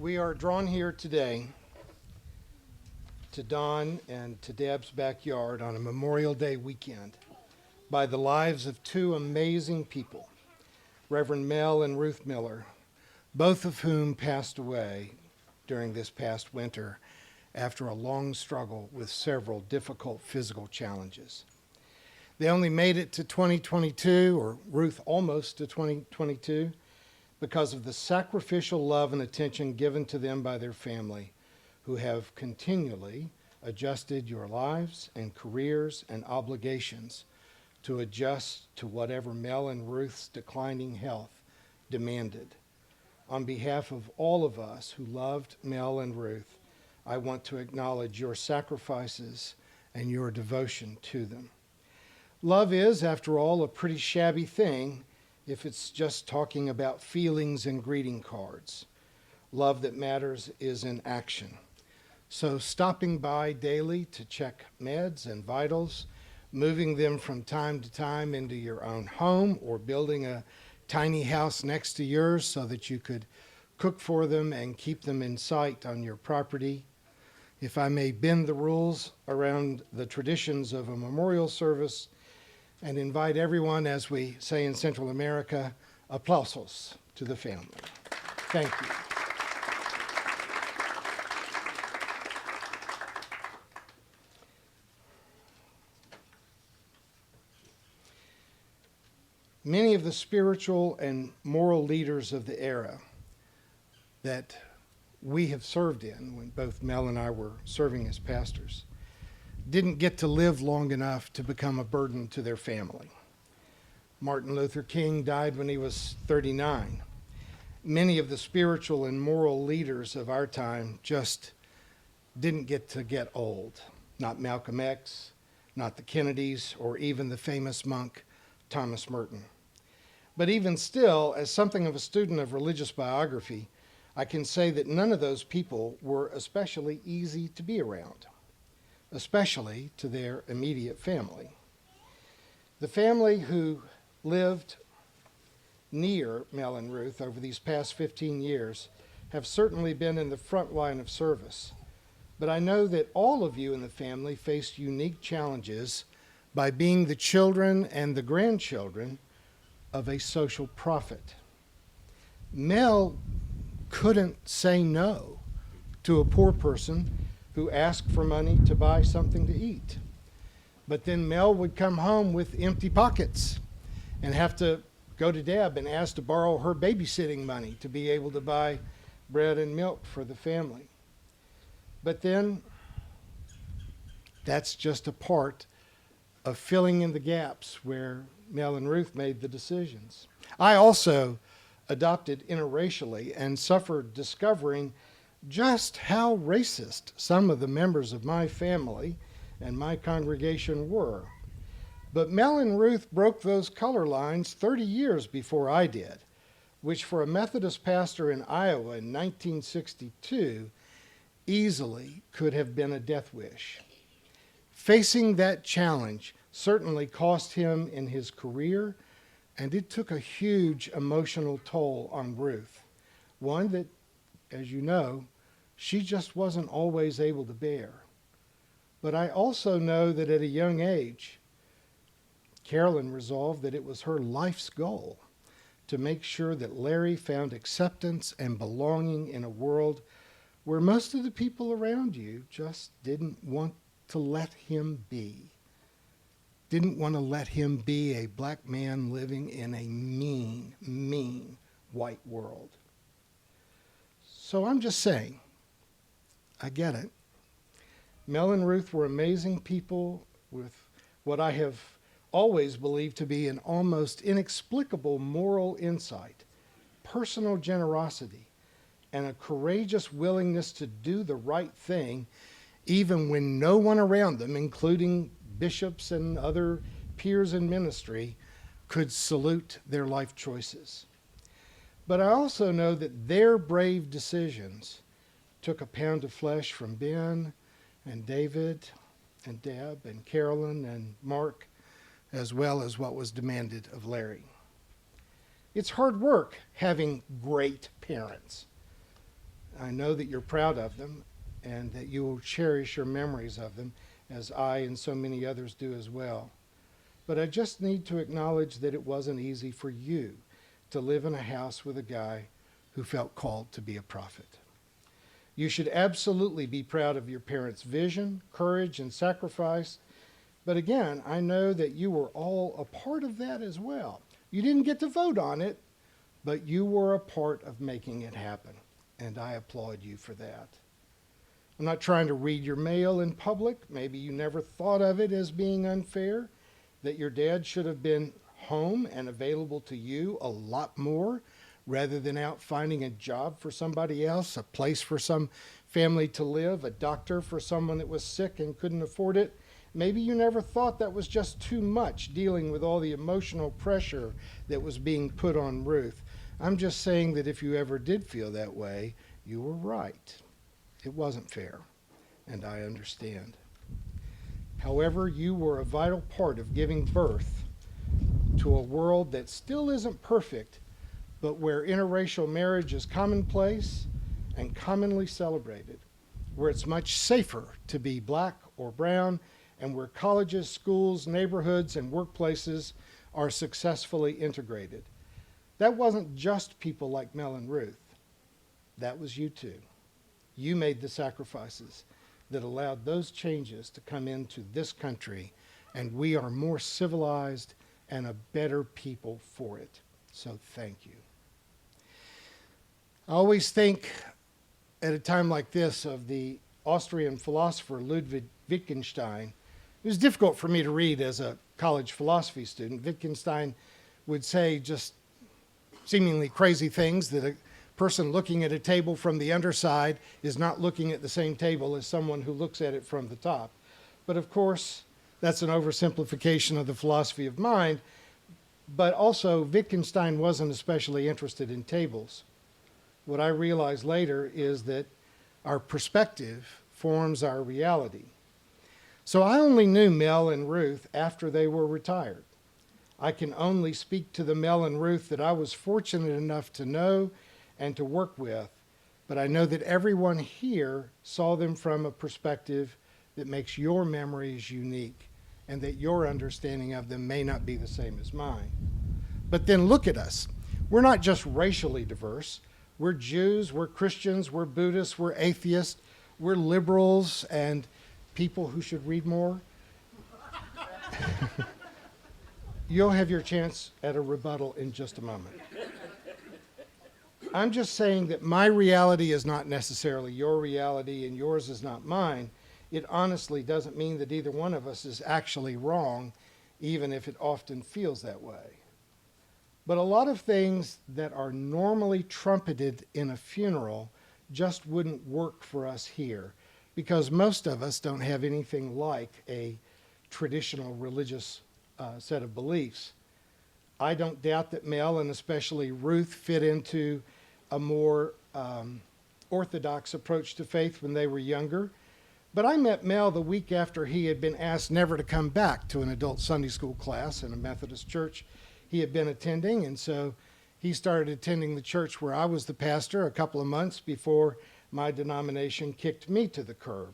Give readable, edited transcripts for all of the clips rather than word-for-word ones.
We are drawn here today to Don and to Deb's backyard on a Memorial Day weekend by the lives of two amazing people, Reverend Mel and Ruth Miller, both of whom passed away during this past winter after a long struggle with several difficult physical challenges. They only made it to 2022, or Ruth almost to 2022, because of the sacrificial love and attention given to them by their family, who have continually adjusted your lives and careers and obligations to adjust to whatever Mel and Ruth's declining health demanded. On behalf of all of us who loved Mel and Ruth, I want to acknowledge your sacrifices and your devotion to them. Love is, after all, a pretty shabby thing if it's just talking about feelings and greeting cards. Love that matters is in action. So stopping by daily to check meds and vitals, moving them from time to time into your own home, or building a tiny house next to yours so that you could cook for them and keep them in sight on your property. If I may bend the rules around the traditions of a memorial service and invite everyone, as we say in Central America, aplausos to the family. Thank you. Many of the spiritual and moral leaders of the era that we have served in, when both Mel and I were serving as pastors, didn't get to live long enough to become a burden to their family. Martin Luther King died when he was 39. Many of the spiritual and moral leaders of our time just didn't get to get old. Not Malcolm X, not the Kennedys, or even the famous monk Thomas Merton. But even still, as something of a student of religious biography, I can say that none of those people were especially easy to be around, especially to their immediate family. The family who lived near Mel and Ruth over these past 15 years have certainly been in the front line of service. But I know that all of you in the family faced unique challenges by being the children and the grandchildren of a social prophet. Mel couldn't say no to a poor person who asked for money to buy something to eat. But then Mel would come home with empty pockets and have to go to Deb and ask to borrow her babysitting money to be able to buy bread and milk for the family. But then that's just a part of filling in the gaps where Mel and Ruth made the decisions. I also adopted interracially and suffered discovering just how racist some of the members of my family and my congregation were. But Mel and Ruth broke those color lines 30 years before I did, which for a Methodist pastor in Iowa in 1962 easily could have been a death wish. Facing that challenge certainly cost him in his career, and it took a huge emotional toll on Ruth, one that, as you know, she just wasn't always able to bear. But I also know that at a young age, Carolyn resolved that it was her life's goal to make sure that Larry found acceptance and belonging in a world where most of the people around you just didn't want to let him be. Didn't want to let him be a black man living in a mean, mean white world. So I'm just saying, I get it. Mel and Ruth were amazing people with what I have always believed to be an almost inexplicable moral insight, personal generosity, and a courageous willingness to do the right thing even when no one around them, including bishops and other peers in ministry, could salute their life choices. But I also know that their brave decisions took a pound of flesh from Ben and David and Deb and Carolyn and Mark, as well as what was demanded of Larry. It's hard work having great parents. I know that you're proud of them and that you will cherish your memories of them, as I and so many others do as well. But I just need to acknowledge that it wasn't easy for you to live in a house with a guy who felt called to be a prophet. You should absolutely be proud of your parents' vision, courage, and sacrifice. But again, I know that you were all a part of that as well. You didn't get to vote on it, but you were a part of making it happen. And I applaud you for that. I'm not trying to read your mail in public. Maybe you never thought of it as being unfair, that your dad should have been home and available to you a lot more rather than out finding a job for somebody else, a place for some family to live, a doctor for someone that was sick and couldn't afford it. Maybe you never thought that was just too much, dealing with all the emotional pressure that was being put on Ruth. I'm just saying that if you ever did feel that way, you were right. It wasn't fair, and I understand. However, you were a vital part of giving birth to a world that still isn't perfect, but where interracial marriage is commonplace and commonly celebrated, where it's much safer to be black or brown, and where colleges, schools, neighborhoods, and workplaces are successfully integrated. That wasn't just people like Mel and Ruth. That was you too. You made the sacrifices that allowed those changes to come into this country, and we are more civilized and a better people for it. So thank you. I always think at a time like this of the Austrian philosopher Ludwig Wittgenstein. It was difficult for me to read as a college philosophy student. Wittgenstein would say just seemingly crazy things, that a person looking at a table from the underside is not looking at the same table as someone who looks at it from the top. But of course, that's an oversimplification of the philosophy of mind. But also, Wittgenstein wasn't especially interested in tables. What I realized later is that our perspective forms our reality. So I only knew Mel and Ruth after they were retired. I can only speak to the Mel and Ruth that I was fortunate enough to know and to work with, but I know that everyone here saw them from a perspective that makes your memories unique, and that your understanding of them may not be the same as mine. But then look at us. We're not just racially diverse. We're Jews, we're Christians, we're Buddhists, we're atheists, we're liberals, and people who should read more. You'll have your chance at a rebuttal in just a moment. I'm just saying that my reality is not necessarily your reality and yours is not mine. It honestly doesn't mean that either one of us is actually wrong, even if it often feels that way. But a lot of things that are normally trumpeted in a funeral just wouldn't work for us here, because most of us don't have anything like a traditional religious set of beliefs. I don't doubt that Mel and especially Ruth fit into a more orthodox approach to faith when they were younger. But I met Mel the week after he had been asked never to come back to an adult Sunday school class in a Methodist church he had been attending, and so he started attending the church where I was the pastor a couple of months before my denomination kicked me to the curb.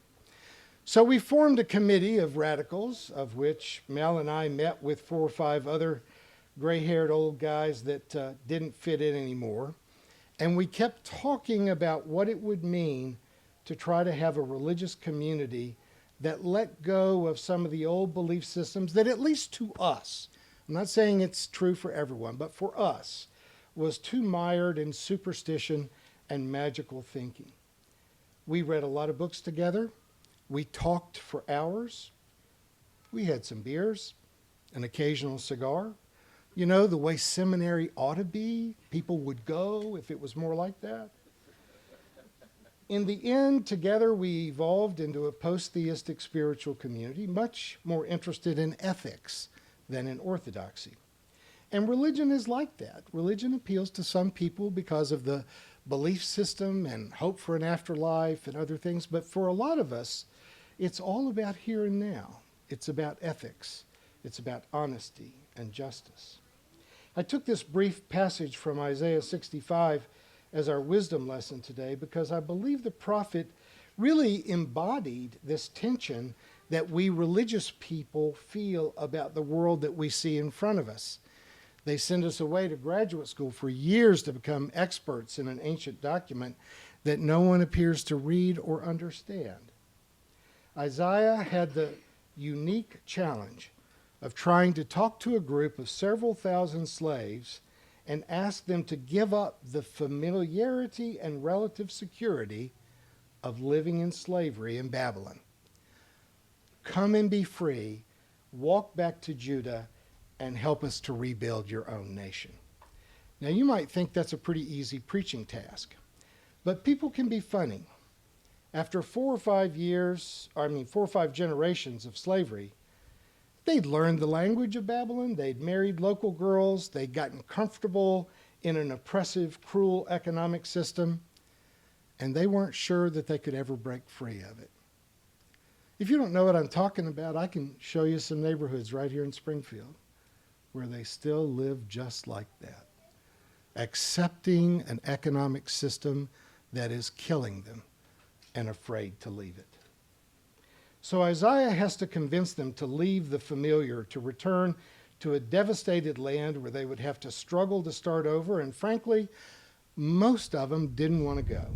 So we formed a committee of radicals, of which Mel and I met with 4 or 5 other gray-haired old guys that didn't fit in anymore. And we kept talking about what it would mean to try to have a religious community that let go of some of the old belief systems that, at least to us, I'm not saying it's true for everyone, but for us, was too mired in superstition and magical thinking. We read a lot of books together. We talked for hours. We had some beers, an occasional cigar. You know, the way seminary ought to be. People would go if it was more like that. In the end, together we evolved into a post-theistic spiritual community, much more interested in ethics than in orthodoxy. And religion is like that. Religion appeals to some people because of the belief system and hope for an afterlife and other things. But for a lot of us, it's all about here and now. It's about ethics. It's about honesty and justice. I took this brief passage from Isaiah 65 as our wisdom lesson today because I believe the prophet really embodied this tension that we religious people feel about the world that we see in front of us. They send us away to graduate school for years to become experts in an ancient document that no one appears to read or understand. Isaiah had the unique challenge of trying to talk to a group of several thousand slaves and ask them to give up the familiarity and relative security of living in slavery in Babylon. Come and be free, walk back to Judah, and help us to rebuild your own nation. Now, you might think that's a pretty easy preaching task, but people can be funny. After 4 or 5 generations of slavery, they'd learned the language of Babylon, they'd married local girls, they'd gotten comfortable in an oppressive, cruel economic system, and they weren't sure that they could ever break free of it. If you don't know what I'm talking about, I can show you some neighborhoods right here in Springfield where they still live just like that, accepting an economic system that is killing them and afraid to leave it. So Isaiah has to convince them to leave the familiar, to return to a devastated land where they would have to struggle to start over, and frankly, most of them didn't want to go.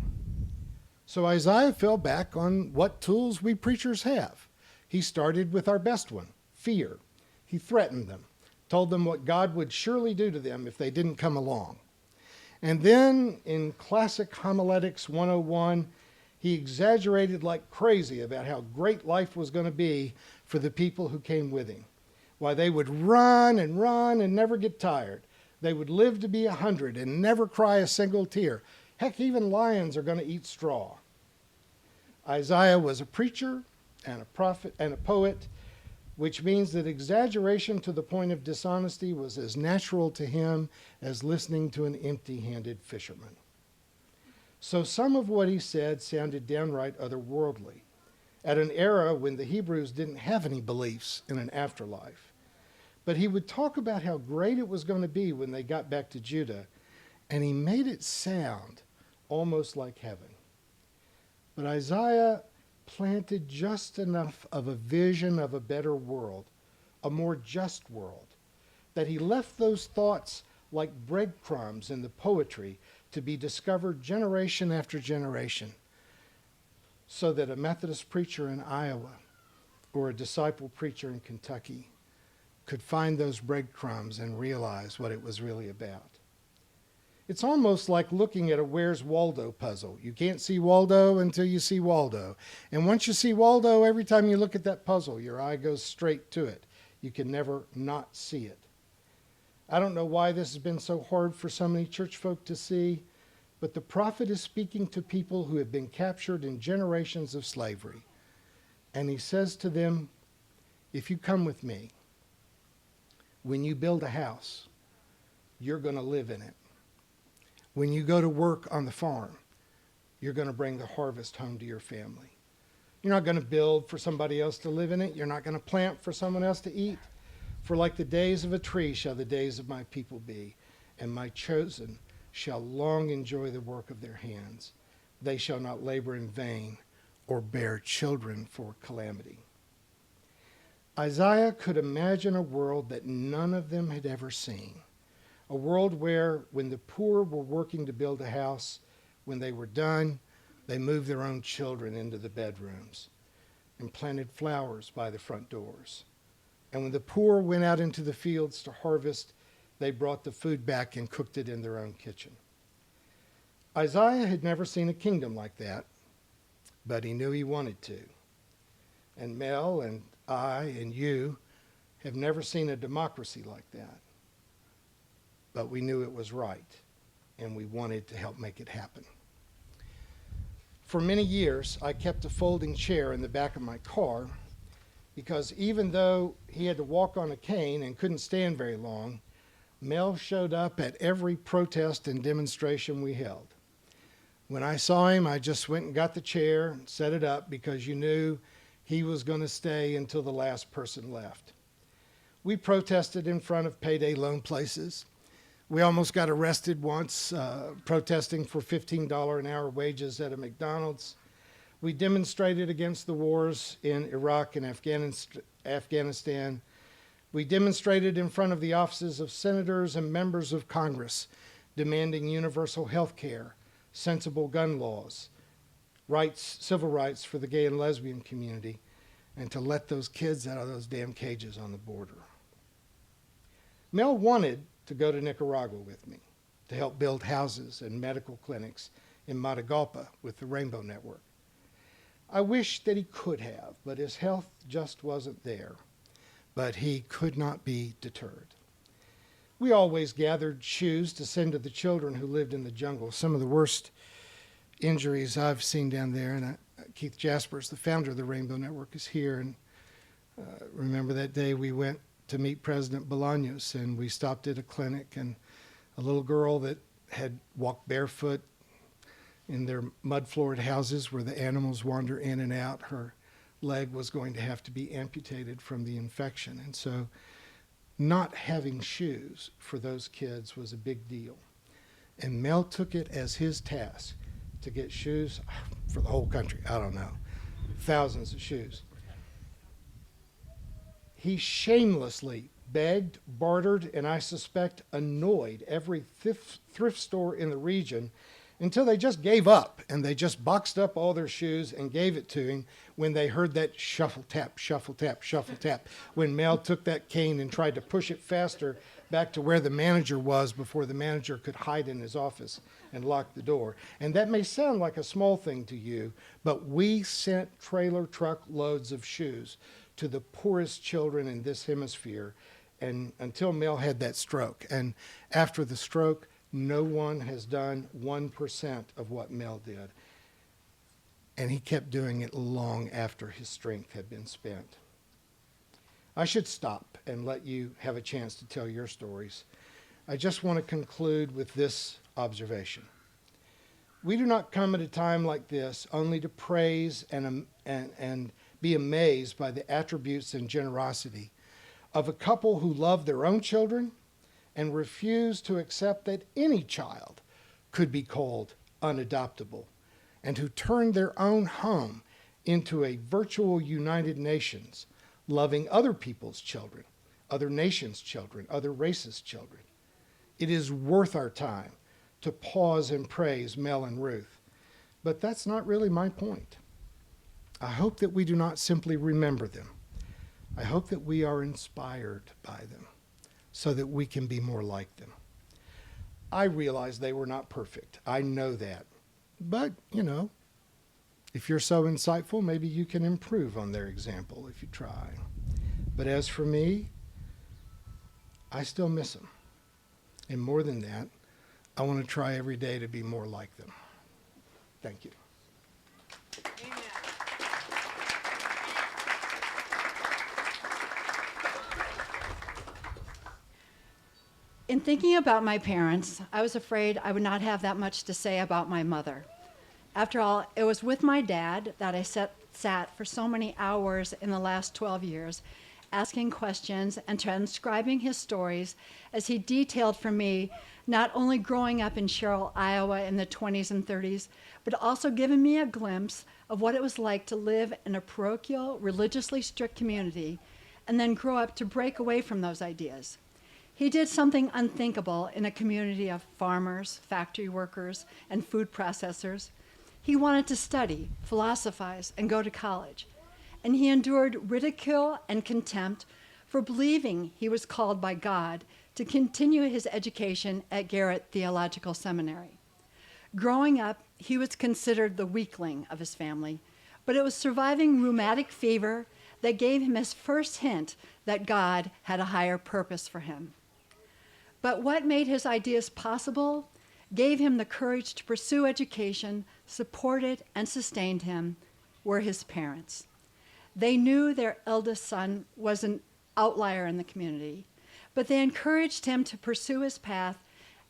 So Isaiah fell back on what tools we preachers have. He started with our best one, fear. He threatened them, told them what God would surely do to them if they didn't come along. And then in classic homiletics 101, he exaggerated like crazy about how great life was going to be for the people who came with him. Why they would run and never get tired. They would live to be 100 and never cry a single tear. Heck, even lions are going to eat straw. Isaiah was a preacher and a prophet and a poet, which means that exaggeration to the point of dishonesty was as natural to him as listening to an empty-handed fisherman. So some of what he said sounded downright otherworldly, at an era when the Hebrews didn't have any beliefs in an afterlife. But he would talk about how great it was going to be when they got back to Judah, and he made it sound almost like heaven. But Isaiah planted just enough of a vision of a better world, a more just world, that he left those thoughts like breadcrumbs in the poetry to be discovered generation after generation, so that a Methodist preacher in Iowa or a disciple preacher in Kentucky could find those breadcrumbs and realize what it was really about. It's almost like looking at a Where's Waldo puzzle. You can't see Waldo until you see Waldo. And once you see Waldo, every time you look at that puzzle, your eye goes straight to it. You can never not see it. I don't know why this has been so hard for so many church folk to see, but the prophet is speaking to people who have been captured in generations of slavery. And he says to them, if you come with me, when you build a house, you're going to live in it. When you go to work on the farm, you're going to bring the harvest home to your family. You're not going to build for somebody else to live in it. You're not going to plant for someone else to eat. For like the days of a tree shall the days of my people be, and my chosen shall long enjoy the work of their hands. They shall not labor in vain or bear children for calamity. Isaiah could imagine a world that none of them had ever seen. A world where, when the poor were working to build a house, when they were done, they moved their own children into the bedrooms and planted flowers by the front doors. And when the poor went out into the fields to harvest, they brought the food back and cooked it in their own kitchen. Isaiah had never seen a kingdom like that, but he knew he wanted to. And Mel and I and you have never seen a democracy like that. But we knew it was right, and we wanted to help make it happen. For many years, I kept a folding chair in the back of my car because even though he had to walk on a cane and couldn't stand very long, Mel showed up at every protest and demonstration we held. When I saw him, I just went and got the chair and set it up because you knew he was going to stay until the last person left. We protested in front of payday loan places. We almost got arrested once protesting for $15 an hour wages at a McDonald's. We demonstrated against the wars in Iraq and Afghanistan. We demonstrated in front of the offices of senators and members of Congress, demanding universal health care, sensible gun laws, rights, civil rights for the gay and lesbian community, and to let those kids out of those damn cages on the border. Mel wanted to go to Nicaragua with me to help build houses and medical clinics in Matagalpa with the Rainbow Network. I wish that he could have, but his health just wasn't there. But he could not be deterred. We always gathered shoes to send to the children who lived in the jungle. Some of the worst injuries I've seen down there, and Keith Jaspers, the founder of the Rainbow Network, is here. And remember that day we went to meet President Bolaños, and we stopped at a clinic, and a little girl that had walked barefoot in their mud-floored houses where the animals wander in and out, her leg was going to have to be amputated from the infection. And so not having shoes for those kids was a big deal. And Mel took it as his task to get shoes for the whole country. I don't know, thousands of shoes. He shamelessly begged, bartered, and I suspect annoyed every thrift store in the region until they just gave up, and they just boxed up all their shoes and gave it to him when they heard that shuffle tap, shuffle tap, shuffle tap, when Mel took that cane and tried to push it faster back to where the manager was before the manager could hide in his office and lock the door. And that may sound like a small thing to you, but we sent trailer truck loads of shoes to the poorest children in this hemisphere, and until Mel had that stroke. And after the stroke, no one has done 1% of what Mel did. And he kept doing it long after his strength had been spent. I should stop and let you have a chance to tell your stories. I just want to conclude with this observation. We do not come at a time like this only to praise and be amazed by the attributes and generosity of a couple who love their own children and refuse to accept that any child could be called unadoptable, and who turned their own home into a virtual United Nations, loving other people's children, other nations' children, other races' children. It is worth our time to pause and praise Mel and Ruth, but that's not really my point. I hope that we do not simply remember them. I hope that we are inspired by them, so that we can be more like them. I realize they were not perfect. I know that. But, if you're so insightful, maybe you can improve on their example if you try. But as for me, I still miss them. And more than that, I want to try every day to be more like them. Thank you. Amen. In thinking about my parents, I was afraid I would not have that much to say about my mother. After all, it was with my dad that I sat for so many hours in the last 12 years, asking questions and transcribing his stories as he detailed for me not only growing up in Sherrill, Iowa in the 20s and 30s, but also giving me a glimpse of what it was like to live in a parochial, religiously strict community and then grow up to break away from those ideas. He did something unthinkable in a community of farmers, factory workers, and food processors. He wanted to study, philosophize, and go to college. And he endured ridicule and contempt for believing he was called by God to continue his education at Garrett Theological Seminary. Growing up, he was considered the weakling of his family, but it was surviving rheumatic fever that gave him his first hint that God had a higher purpose for him. But what made his ideas possible gave him the courage to pursue education, supported and sustained him, were his parents. They knew their eldest son was an outlier in the community, but they encouraged him to pursue his path,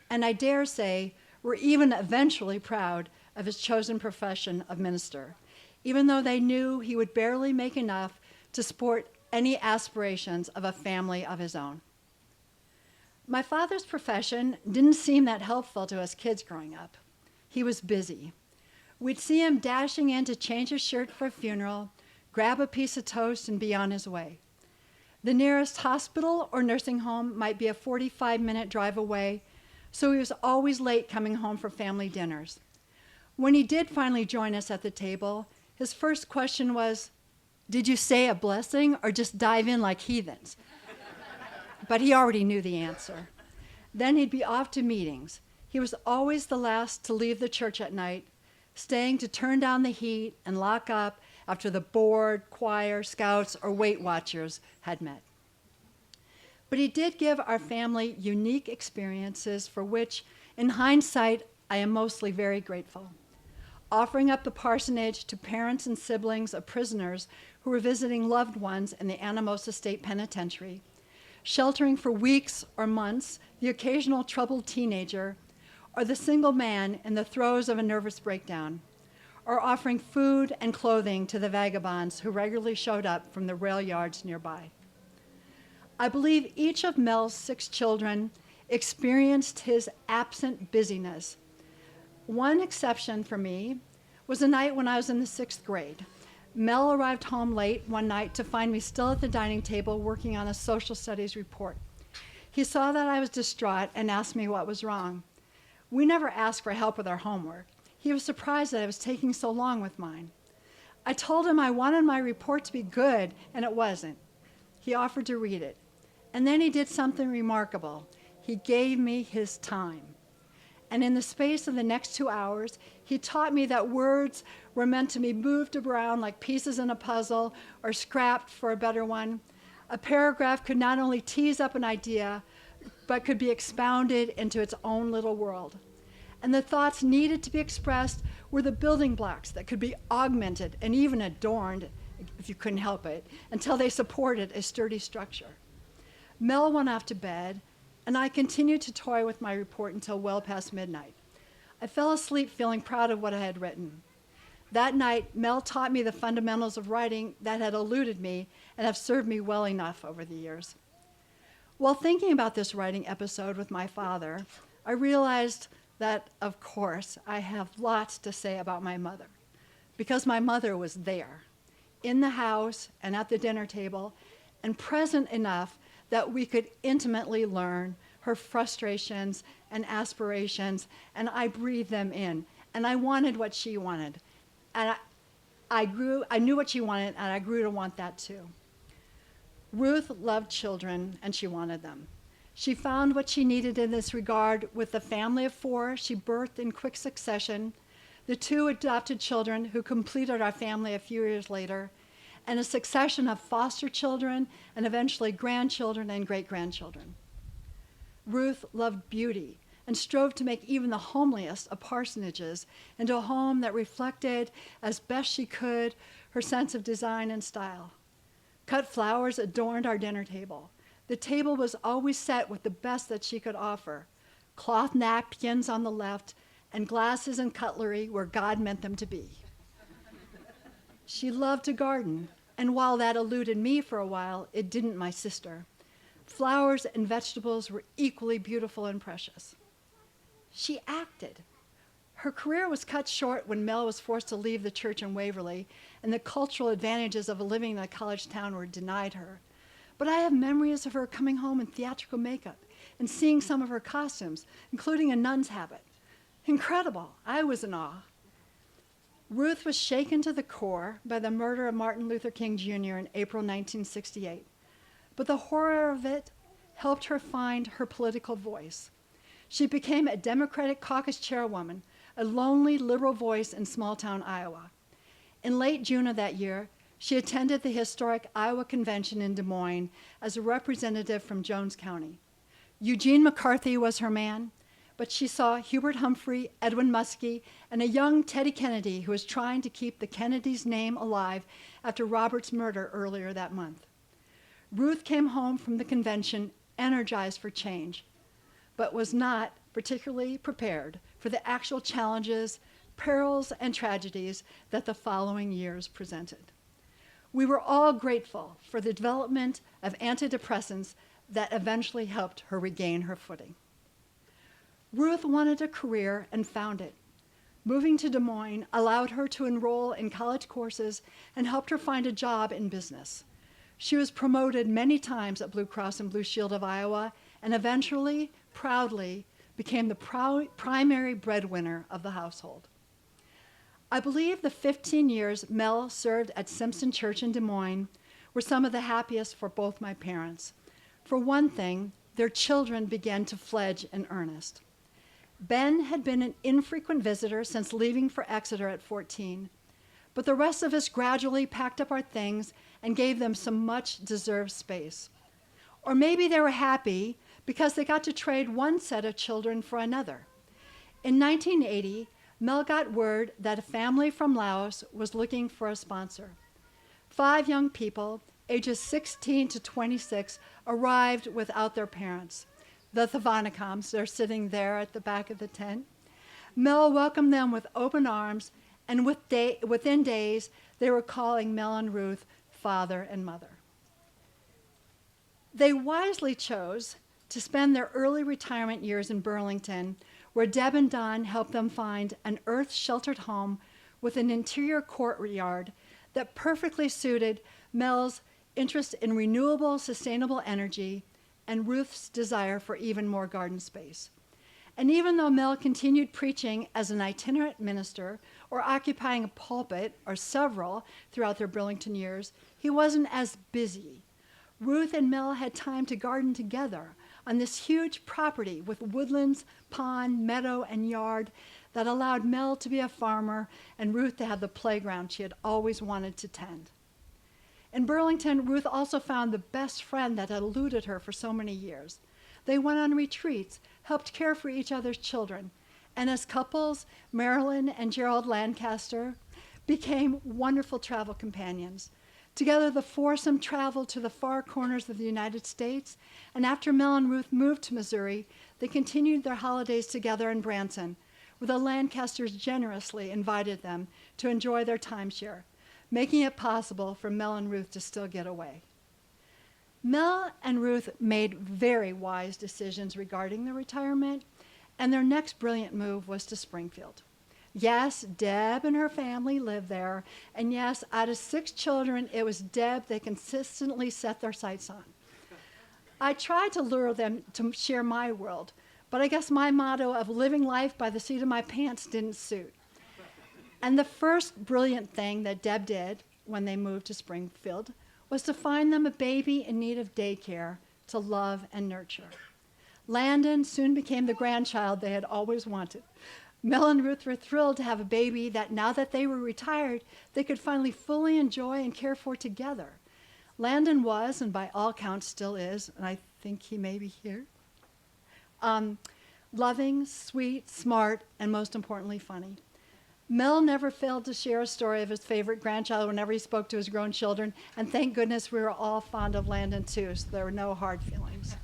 and I dare say were even eventually proud of his chosen profession of minister, even though they knew he would barely make enough to support any aspirations of a family of his own. My father's profession didn't seem that helpful to us kids growing up. He was busy. We'd see him dashing in to change his shirt for a funeral, grab a piece of toast, and be on his way. The nearest hospital or nursing home might be a 45-minute drive away, so he was always late coming home for family dinners. When he did finally join us at the table, his first question was, "Did you say a blessing or just dive in like heathens?" But he already knew the answer. Then he'd be off to meetings. He was always the last to leave the church at night, staying to turn down the heat and lock up after the board, choir, scouts, or Weight Watchers had met. But he did give our family unique experiences for which, in hindsight, I am mostly very grateful. Offering up the parsonage to parents and siblings of prisoners who were visiting loved ones in the Anamosa State Penitentiary, sheltering for weeks or months the occasional troubled teenager, or the single man in the throes of a nervous breakdown, or offering food and clothing to the vagabonds who regularly showed up from the rail yards nearby. I believe each of Mel's 6 children experienced his absent busyness. One exception for me was a night when I was in the 6th grade. Mel arrived home late one night to find me still at the dining table working on a social studies report. He saw that I was distraught and asked me what was wrong. We never asked for help with our homework. He was surprised that I was taking so long with mine. I told him I wanted my report to be good, and it wasn't. He offered to read it. And then he did something remarkable. He gave me his time. And in the space of the next 2 hours, he taught me that words were meant to be moved around like pieces in a puzzle or scrapped for a better one. A paragraph could not only tease up an idea, but could be expounded into its own little world. And the thoughts needed to be expressed were the building blocks that could be augmented and even adorned, if you couldn't help it, until they supported a sturdy structure. Mel went off to bed, and I continued to toy with my report until well past midnight. I fell asleep feeling proud of what I had written. That night, Mel taught me the fundamentals of writing that had eluded me and have served me well enough over the years. While thinking about this writing episode with my father, I realized that, of course, I have lots to say about my mother, because my mother was there, in the house and at the dinner table, and present enough that we could intimately learn her frustrations and aspirations, and I breathed them in. And I wanted what she wanted. And I knew what she wanted, and I grew to want that too. Ruth loved children, and she wanted them. She found what she needed in this regard with the family of 4 she birthed in quick succession, the 2 adopted children who completed our family a few years later, and a succession of foster children and eventually grandchildren and great-grandchildren. Ruth loved beauty and strove to make even the homeliest of parsonages into a home that reflected, as best she could, her sense of design and style. Cut flowers adorned our dinner table. The table was always set with the best that she could offer, cloth napkins on the left and glasses and cutlery where God meant them to be. She loved to garden, and while that eluded me for a while, it didn't my sister. Flowers and vegetables were equally beautiful and precious. She acted. Her career was cut short when Mel was forced to leave the church in Waverly, and the cultural advantages of living in a college town were denied her. But I have memories of her coming home in theatrical makeup and seeing some of her costumes, including a nun's habit. Incredible. I was in awe. Ruth was shaken to the core by the murder of Martin Luther King Jr. in April 1968. But the horror of it helped her find her political voice. She became a Democratic caucus chairwoman, a lonely liberal voice in small-town Iowa. In late June of that year, she attended the historic Iowa Convention in Des Moines as a representative from Jones County. Eugene McCarthy was her man, but she saw Hubert Humphrey, Edwin Muskie, and a young Teddy Kennedy who was trying to keep the Kennedys' name alive after Robert's murder earlier that month. Ruth came home from the convention energized for change, but was not particularly prepared for the actual challenges, perils, and tragedies that the following years presented. We were all grateful for the development of antidepressants that eventually helped her regain her footing. Ruth wanted a career and found it. Moving to Des Moines allowed her to enroll in college courses and helped her find a job in business. She was promoted many times at Blue Cross and Blue Shield of Iowa and eventually, proudly, became the primary breadwinner of the household. I believe the 15 years Mel served at Simpson Church in Des Moines were some of the happiest for both my parents. For one thing, their children began to fledge in earnest. Ben had been an infrequent visitor since leaving for Exeter at 14, but the rest of us gradually packed up our things and gave them some much-deserved space. Or maybe they were happy because they got to trade one set of children for another. In 1980, Mel got word that a family from Laos was looking for a sponsor. 5 young people, ages 16 to 26, arrived without their parents. The Thavanakams, they're sitting there at the back of the tent. Mel welcomed them with open arms, and within days, they were calling Mel and Ruth father and mother. They wisely chose to spend their early retirement years in Burlington, where Deb and Don helped them find an earth-sheltered home with an interior courtyard that perfectly suited Mel's interest in renewable, sustainable energy and Ruth's desire for even more garden space. And even though Mel continued preaching as an itinerant minister or occupying a pulpit or several throughout their Burlington years, he wasn't as busy. Ruth and Mel had time to garden together on this huge property with woodlands, pond, meadow, and yard that allowed Mel to be a farmer and Ruth to have the playground she had always wanted to tend. In Burlington, Ruth also found the best friend that had eluded her for so many years. They went on retreats, helped care for each other's children, and as couples, Marilyn and Gerald Lancaster became wonderful travel companions. Together, the foursome traveled to the far corners of the United States, and after Mel and Ruth moved to Missouri, they continued their holidays together in Branson, where the Lancasters generously invited them to enjoy their timeshare, making it possible for Mel and Ruth to still get away. Mel and Ruth made very wise decisions regarding their retirement, and their next brilliant move was to Springfield. Yes, Deb and her family lived there, and yes, out of 6 children, it was Deb they consistently set their sights on. I tried to lure them to share my world, but I guess my motto of living life by the seat of my pants didn't suit. And the first brilliant thing that Deb did when they moved to Springfield was to find them a baby in need of daycare to love and nurture. Landon soon became the grandchild they had always wanted. Mel and Ruth were thrilled to have a baby that now that they were retired, they could finally fully enjoy and care for together. Landon was, and by all counts still is, and I think he may be here, loving, sweet, smart, and most importantly, funny. Mel never failed to share a story of his favorite grandchild whenever he spoke to his grown children, and thank goodness we were all fond of Landon too, so there were no hard feelings.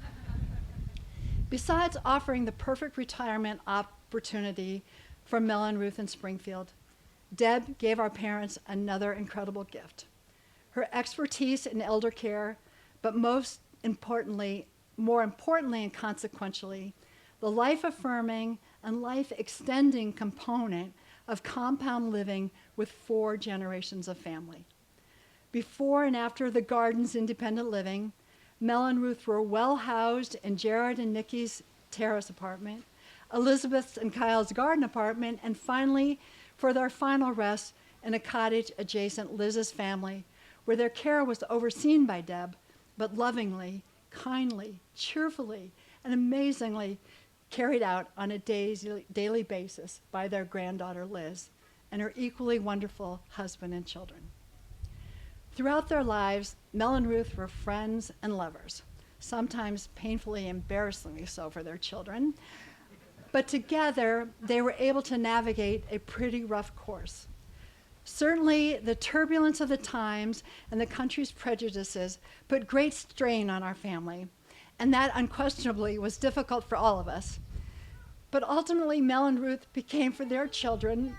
Besides offering the perfect retirement opportunity for Mel and Ruth in Springfield, Deb gave our parents another incredible gift. Her expertise in elder care, but more importantly and consequentially, the life-affirming and life-extending component of compound living with 4 generations of family. Before and after the garden's independent living, Mel and Ruth were well housed in Jared and Nikki's terrace apartment, Elizabeth's and Kyle's garden apartment, and finally, for their final rest, in a cottage adjacent Liz's family, where their care was overseen by Deb, but lovingly, kindly, cheerfully, and amazingly carried out on a daily basis by their granddaughter Liz and her equally wonderful husband and children. Throughout their lives, Mel and Ruth were friends and lovers, sometimes painfully, embarrassingly so for their children, but together they were able to navigate a pretty rough course. Certainly, the turbulence of the times and the country's prejudices put great strain on our family, and that unquestionably was difficult for all of us. But ultimately, Mel and Ruth became for their children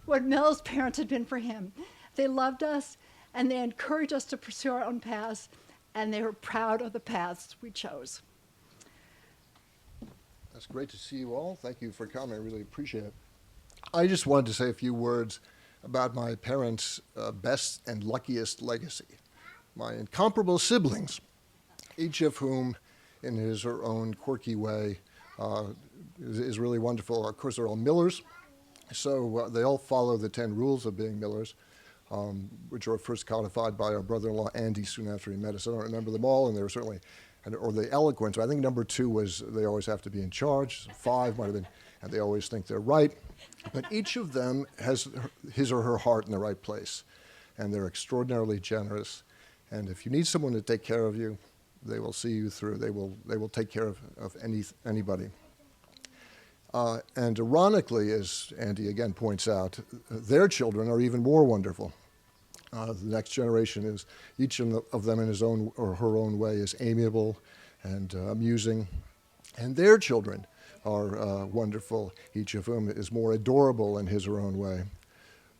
what Mel's parents had been for him. They loved us, and they encouraged us to pursue our own paths, and they were proud of the paths we chose. That's great to see you all. Thank you for coming. I really appreciate it. I just wanted to say a few words about my parents' best and luckiest legacy. My incomparable siblings, each of whom, in his or her own quirky way, is really wonderful. Of course, they're all Millers, so they all follow the 10 rules of being Millers, which were first codified by our brother-in-law Andy soon after he met us. I don't remember them all, and they were certainly, or the eloquence. I think number 2 was they always have to be in charge. 5 might have been, and they always think they're right. But each of them has his or her heart in the right place, and they're extraordinarily generous. And if you need someone to take care of you, they will see you through. They will take care of anybody. And ironically, as Andy again points out, their children are even more wonderful. The next generation is, each of them in his own or her own way, is amiable and amusing. And their children are wonderful, each of whom is more adorable in his or her own way.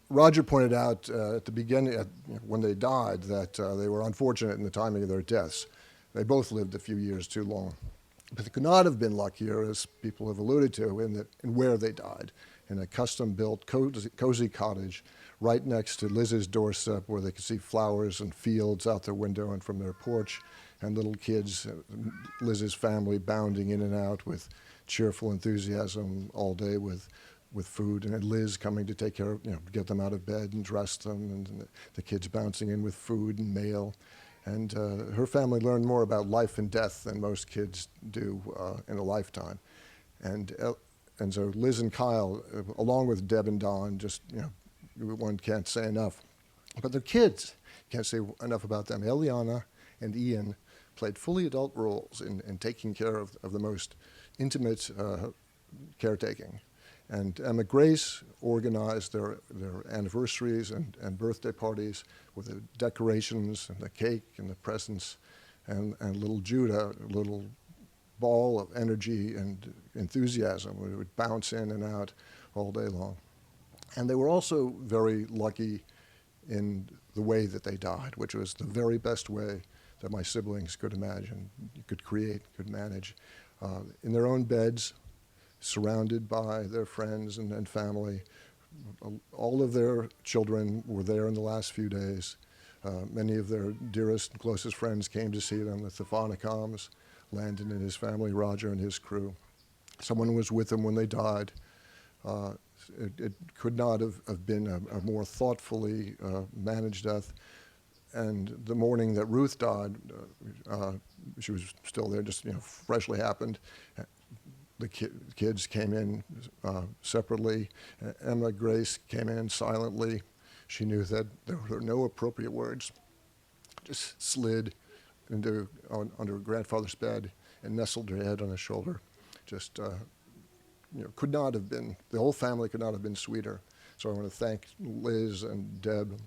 Roger pointed out at the beginning, when they died, that they were unfortunate in the timing of their deaths. They both lived a few years too long. But they could not have been luckier, as people have alluded to, in where they died, in a custom-built, cozy cottage right next to Liz's doorstep, where they could see flowers and fields out their window and from their porch, and little kids, Liz's family, bounding in and out with cheerful enthusiasm all day with food, and Liz coming to take care of, get them out of bed and dress them, and the kids bouncing in with food and mail. And her family learned more about life and death than most kids do in a lifetime. And so Liz and Kyle, along with Deb and Don, just, one can't say enough. But their kids, can't say enough about them. Eliana and Ian played fully adult roles in taking care of the most intimate caretaking. And Emma Grace organized their anniversaries and birthday parties with the decorations and the cake and the presents, and little Judah, a little ball of energy and enthusiasm, would bounce in and out all day long. And they were also very lucky in the way that they died, which was the very best way that my siblings could imagine, could create, could manage. In their own beds, surrounded by their friends and family. All of their children were there in the last few days. Many of their dearest and closest friends came to see them, the Stefanicams, Landon and his family, Roger and his crew. Someone was with them when they died. It could not have been a more thoughtfully managed death. And the morning that Ruth died, she was still there, just freshly happened. The kids came in separately. Emma Grace came in silently. She knew that there were no appropriate words. Just slid under her grandfather's bed and nestled her head on his shoulder. Just could not have been, the whole family could not have been sweeter. So I want to thank Liz and Deb,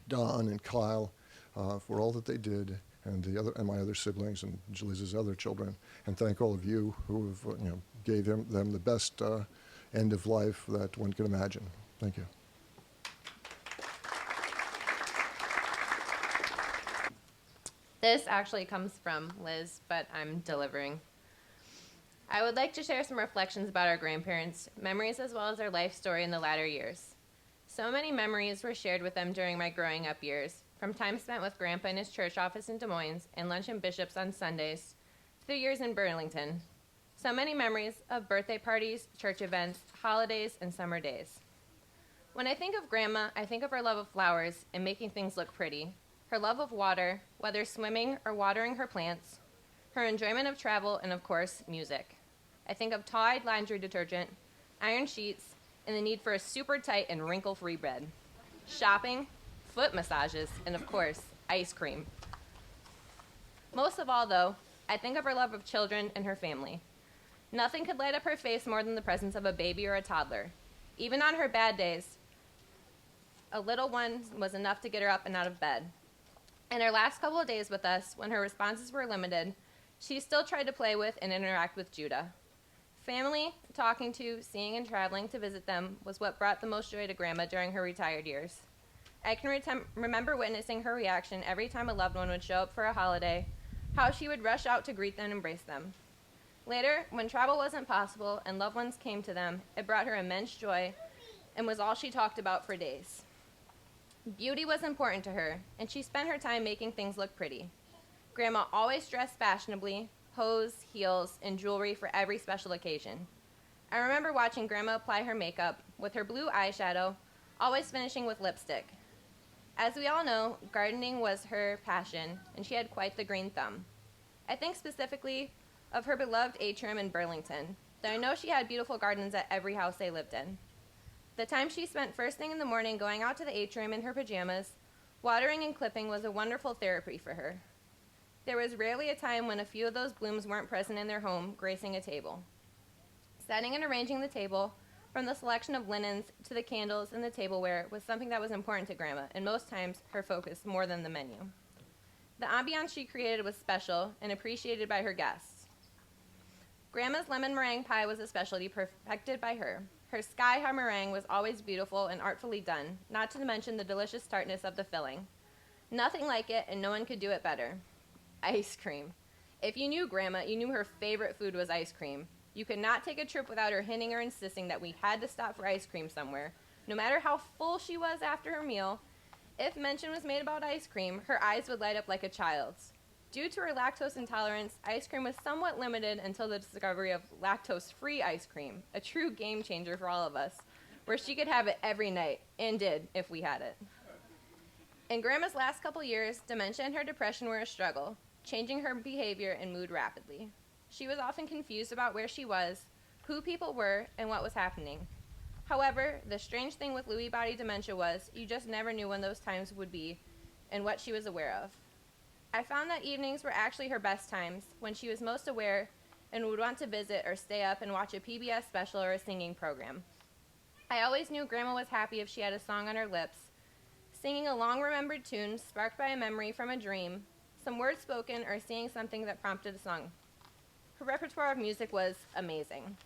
Don and Kyle for all that they did, and my other siblings and Liz's other children, and thank all of you who have gave them the best end of life that one can imagine. Thank you. This actually comes from Liz, but I'm delivering. I would like to share some reflections about our grandparents, memories as well as their life story in the latter years. So many memories were shared with them during my growing up years, from time spent with Grandpa in his church office in Des Moines and lunch in Bishop's on Sundays, to the years in Burlington. So many memories of birthday parties, church events, holidays, and summer days. When I think of Grandma, I think of her love of flowers and making things look pretty, her love of water, whether swimming or watering her plants, her enjoyment of travel, and of course, music. I think of Tide laundry detergent, iron sheets, and the need for a super tight and wrinkle-free bed, shopping, foot massages, and of course, ice cream. Most of all, though, I think of her love of children and her family. Nothing could light up her face more than the presence of a baby or a toddler. Even on her bad days, a little one was enough to get her up and out of bed. In her last couple of days with us, when her responses were limited, she still tried to play with and interact with Judah. Family, talking to, seeing, and traveling to visit them was what brought the most joy to Grandma during her retired years. I can remember witnessing her reaction every time a loved one would show up for a holiday, how she would rush out to greet them and embrace them. Later, when travel wasn't possible and loved ones came to them, it brought her immense joy and was all she talked about for days. Beauty was important to her, and she spent her time making things look pretty. Grandma always dressed fashionably, hose, heels, and jewelry for every special occasion. I remember watching Grandma apply her makeup with her blue eyeshadow, always finishing with lipstick. As we all know, gardening was her passion, and she had quite the green thumb. I think specifically of her beloved atrium in Burlington, though I know she had beautiful gardens at every house they lived in. The time she spent first thing in the morning going out to the atrium in her pajamas, watering and clipping was a wonderful therapy for her. There was rarely a time when a few of those blooms weren't present in their home, gracing a table. Setting and arranging the table, from the selection of linens to the candles and the tableware, was something that was important to Grandma, and most times her focus more than the menu. The ambiance she created was special and appreciated by her guests. Grandma's lemon meringue pie was a specialty perfected by her. Her sky-high meringue was always beautiful and artfully done, not to mention the delicious tartness of the filling. Nothing like it, and no one could do it better. Ice cream. If you knew Grandma, you knew her favorite food was ice cream. You could not take a trip without her hinting or insisting that we had to stop for ice cream somewhere. No matter how full she was after her meal, if mention was made about ice cream, her eyes would light up like a child's. Due to her lactose intolerance, ice cream was somewhat limited until the discovery of lactose-free ice cream, a true game changer for all of us, where she could have it every night, and did, if we had it. In Grandma's last couple years, dementia and her depression were a struggle, changing her behavior and mood rapidly. She was often confused about where she was, who people were, and what was happening. However, the strange thing with Lewy body dementia was you just never knew when those times would be and what she was aware of. I found that evenings were actually her best times, when she was most aware and would want to visit or stay up and watch a PBS special or a singing program. I always knew Grandma was happy if she had a song on her lips, singing a long-remembered tune sparked by a memory from a dream, some words spoken, or singing something that prompted a song. Her repertoire of music was amazing.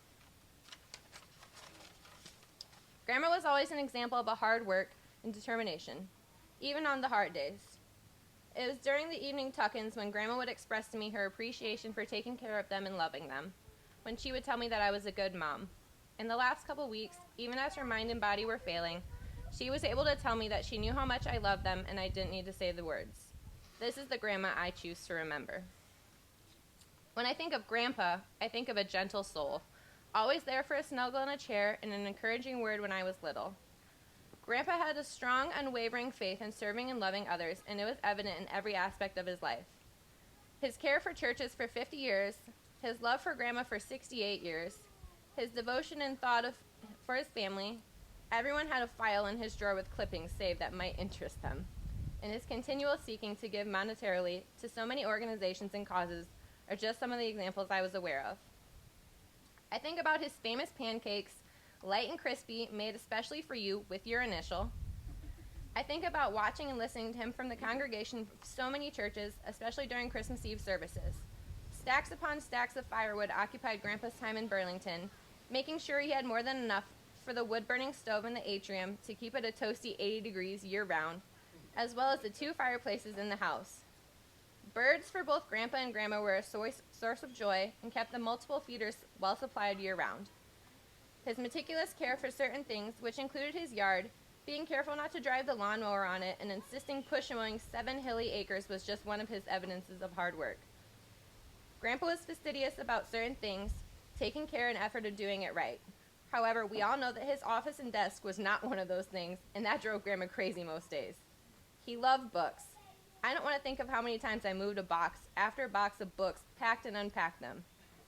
Grandma was always an example of a hard work and determination, even on the hard days. It was during the evening tuck-ins when Grandma would express to me her appreciation for taking care of them and loving them, when she would tell me that I was a good mom. In the last couple weeks, even as her mind and body were failing, she was able to tell me that she knew how much I loved them and I didn't need to say the words. This is the Grandma I choose to remember. When I think of Grandpa, I think of a gentle soul, always there for a snuggle in a chair and an encouraging word when I was little. Grandpa had a strong, unwavering faith in serving and loving others, and it was evident in every aspect of his life. His care for churches for 50 years, his love for Grandma for 68 years, his devotion and thought for his family. Everyone had a file in his drawer with clippings saved that might interest them, and his continual seeking to give monetarily to so many organizations and causes are just some of the examples I was aware of. I think about his famous pancakes, light and crispy, made especially for you with your initial. I think about watching and listening to him from the congregation of so many churches, especially during Christmas Eve services. Stacks upon stacks of firewood occupied Grandpa's time in Burlington, making sure he had more than enough for the wood-burning stove in the atrium to keep it a toasty 80 degrees year-round, as well as the 2 fireplaces in the house. Birds for both Grandpa and Grandma were a source of joy and kept the multiple feeders well supplied year-round. His meticulous care for certain things, which included his yard, being careful not to drive the lawnmower on it, and insisting push-mowing 7 hilly acres was just one of his evidences of hard work. Grandpa was fastidious about certain things, taking care and effort of doing it right. However, we all know that his office and desk was not one of those things, and that drove Grandma crazy most days. He loved books. I don't want to think of how many times I moved a box after a box of books, packed and unpacked them.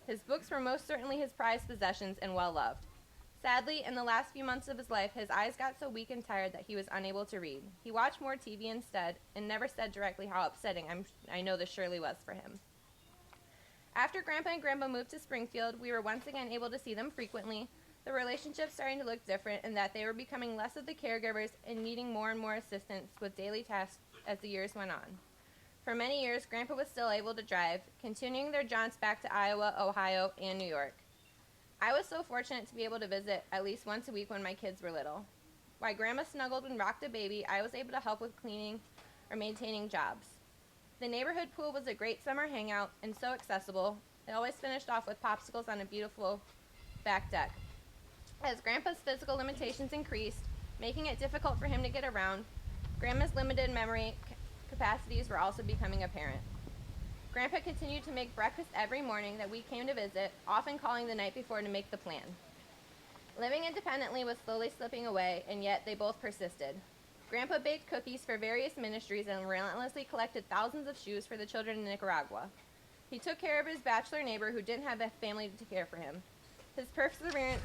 His books were most certainly his prized possessions and well-loved. Sadly, in the last few months of his life, his eyes got so weak and tired that he was unable to read. He watched more TV instead, and never said directly how upsetting I know this surely was for him. After Grandpa and Grandma moved to Springfield, we were once again able to see them frequently, the relationship starting to look different, and that they were becoming less of the caregivers and needing more and more assistance with daily tasks as the years went on. For many years, Grandpa was still able to drive, continuing their jaunts back to Iowa, Ohio, and New York. I was so fortunate to be able to visit at least once a week when my kids were little. While Grandma snuggled and rocked the baby, I was able to help with cleaning or maintaining jobs. The neighborhood pool was a great summer hangout and so accessible. It always finished off with popsicles on a beautiful back deck. As Grandpa's physical limitations increased, making it difficult for him to get around, Grandma's limited memory capacities were also becoming apparent. Grandpa continued to make breakfast every morning that we came to visit, often calling the night before to make the plan. Living independently was slowly slipping away, and yet they both persisted. Grandpa baked cookies for various ministries and relentlessly collected thousands of shoes for the children in Nicaragua. He took care of his bachelor neighbor who didn't have a family to care for him. His perseverance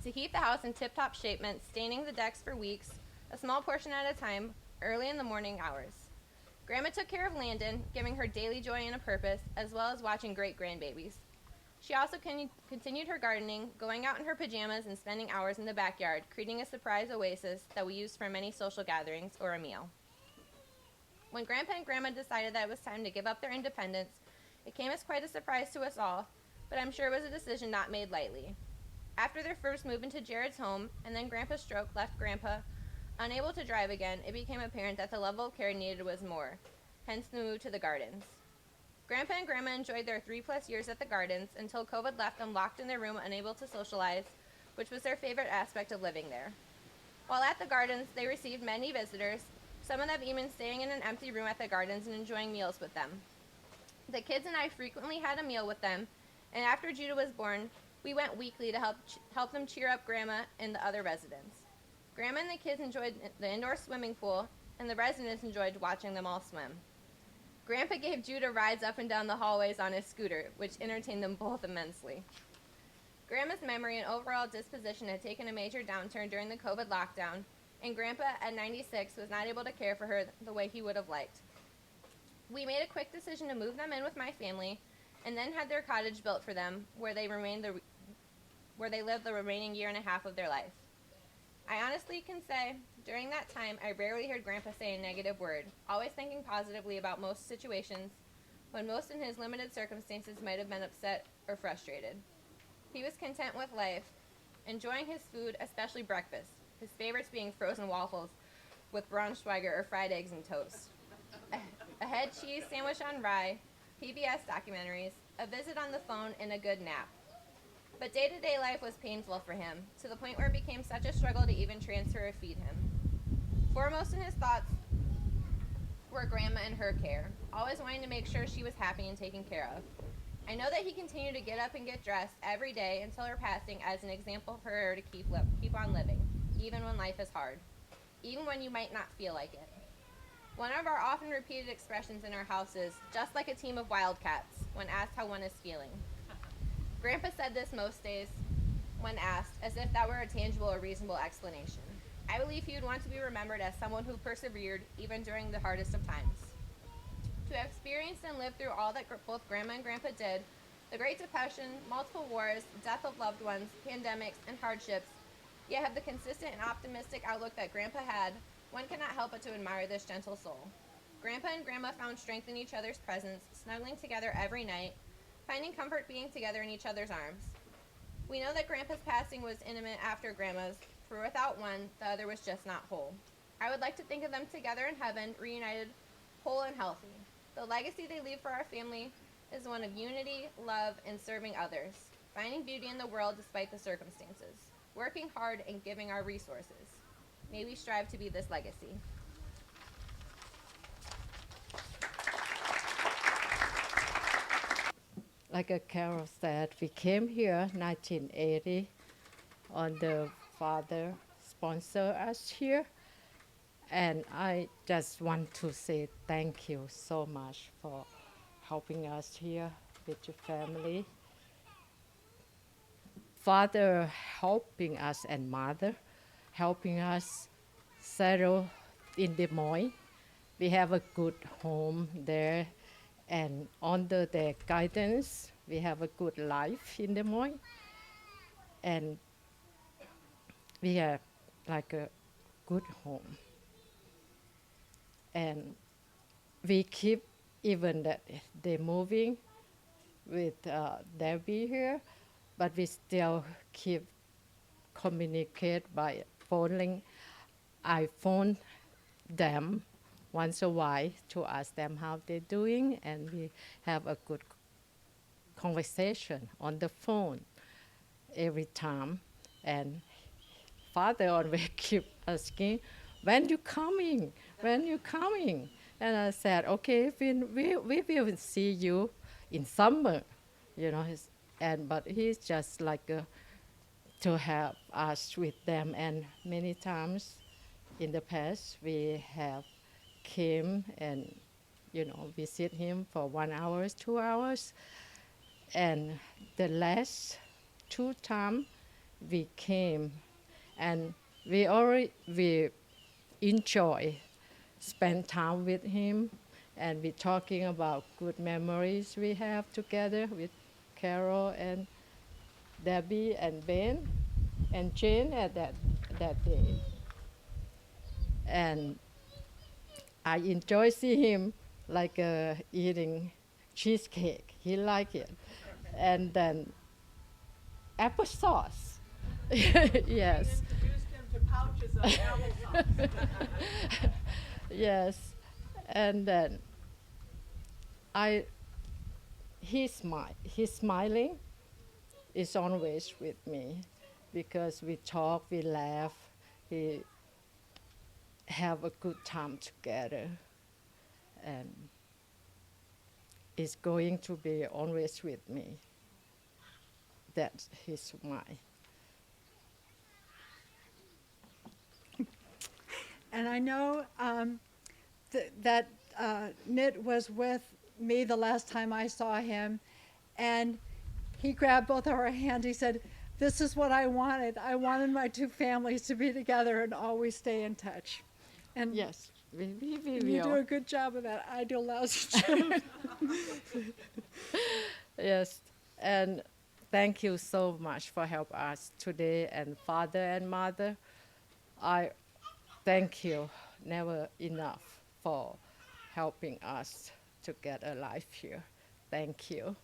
to keep the house in tip-top shape meant staining the decks for weeks, a small portion at a time, early in the morning hours. Grandma took care of Landon, giving her daily joy and a purpose, as well as watching great grandbabies. She also continued her gardening, going out in her pajamas and spending hours in the backyard, creating a surprise oasis that we used for many social gatherings or a meal. When Grandpa and Grandma decided that it was time to give up their independence, it came as quite a surprise to us all, but I'm sure it was a decision not made lightly. After their first move into Jared's home, and then Grandpa's stroke left Grandpa unable to drive again, it became apparent that the level of care needed was more, hence the move to the Gardens. Grandpa and Grandma enjoyed their 3+ years at the Gardens until COVID left them locked in their room unable to socialize, which was their favorite aspect of living there. While at the Gardens, they received many visitors, some of them even staying in an empty room at the Gardens and enjoying meals with them. The kids and I frequently had a meal with them, and after Judah was born, we went weekly to help them cheer up Grandma and the other residents. Grandma and the kids enjoyed the indoor swimming pool, and the residents enjoyed watching them all swim. Grandpa gave Judah rides up and down the hallways on his scooter, which entertained them both immensely. Grandma's memory and overall disposition had taken a major downturn during the COVID lockdown, and Grandpa, at 96, was not able to care for her the way he would have liked. We made a quick decision to move them in with my family, and then had their cottage built for them, where they lived the remaining year and a half of their life. I honestly can say, during that time, I rarely heard Grandpa say a negative word, always thinking positively about most situations, when most in his limited circumstances might have been upset or frustrated. He was content with life, enjoying his food, especially breakfast, his favorites being frozen waffles with Braunschweiger or fried eggs and toast, a head cheese sandwich on rye, PBS documentaries, a visit on the phone, and a good nap. But day-to-day life was painful for him, to the point where it became such a struggle to even transfer or feed him. Foremost in his thoughts were Grandma and her care, always wanting to make sure she was happy and taken care of. I know that he continued to get up and get dressed every day until her passing as an example for her to keep on living, even when life is hard, even when you might not feel like it. One of our often repeated expressions in our house is, just like a team of wildcats, when asked how one is feeling. Grandpa said this most days when asked, as if that were a tangible or reasonable explanation. I believe he would want to be remembered as someone who persevered even during the hardest of times. To have experienced and lived through all that both Grandma and Grandpa did, the Great Depression, multiple wars, death of loved ones, pandemics, and hardships, yet have the consistent and optimistic outlook that Grandpa had, one cannot help but to admire this gentle soul. Grandpa and Grandma found strength in each other's presence, snuggling together every night, finding comfort being together in each other's arms. We know that Grandpa's passing was intimate after Grandma's, for without one, the other was just not whole. I would like to think of them together in heaven, reunited, whole and healthy. The legacy they leave for our family is one of unity, love, and serving others, finding beauty in the world despite the circumstances, working hard and giving our resources. May we strive to be this legacy. Like Carol said, we came here 1980 on the father sponsor us here. And I just want to say thank you so much for helping us here with your family. Father helping us and mother helping us settle in Des Moines. We have a good home there, and under their guidance, we have a good life in Des Moines. And we have like a good home. And we keep, even that they're moving with Debbie here, but we still keep communicate by phoning. I phone them once a while to ask them how they're doing, and we have a good conversation on the phone every time. And father always keep asking, when you coming? When you coming? And I said, okay, we will see you in summer, you know. But he's just like to have us with them. And many times in the past, we have came and, you know, visit him for 1 hour, 2 hours. And the last 2 times we came, and we enjoy spend time with him, and we talking about good memories we have together with Carol and Debbie and Ben and Jane at that day. And I enjoy see him like eating cheesecake. He like it, and then applesauce. Yes. Introduced him to pouches of applesauce. Yes, and then he's smiling is always with me, because we talk, we laugh, we have a good time together, and it's going to be always with me. That's his smile. And I know that Nit was with me the last time I saw him, and he grabbed both of our hands. He said, "This is what I wanted. I wanted my two families to be together and always stay in touch." And Yes, we you do will. a good job of that. I do a lousy job. Yes, and thank you so much for help us today, and father and mother. I thank you never enough for helping us to get a life here. Thank you.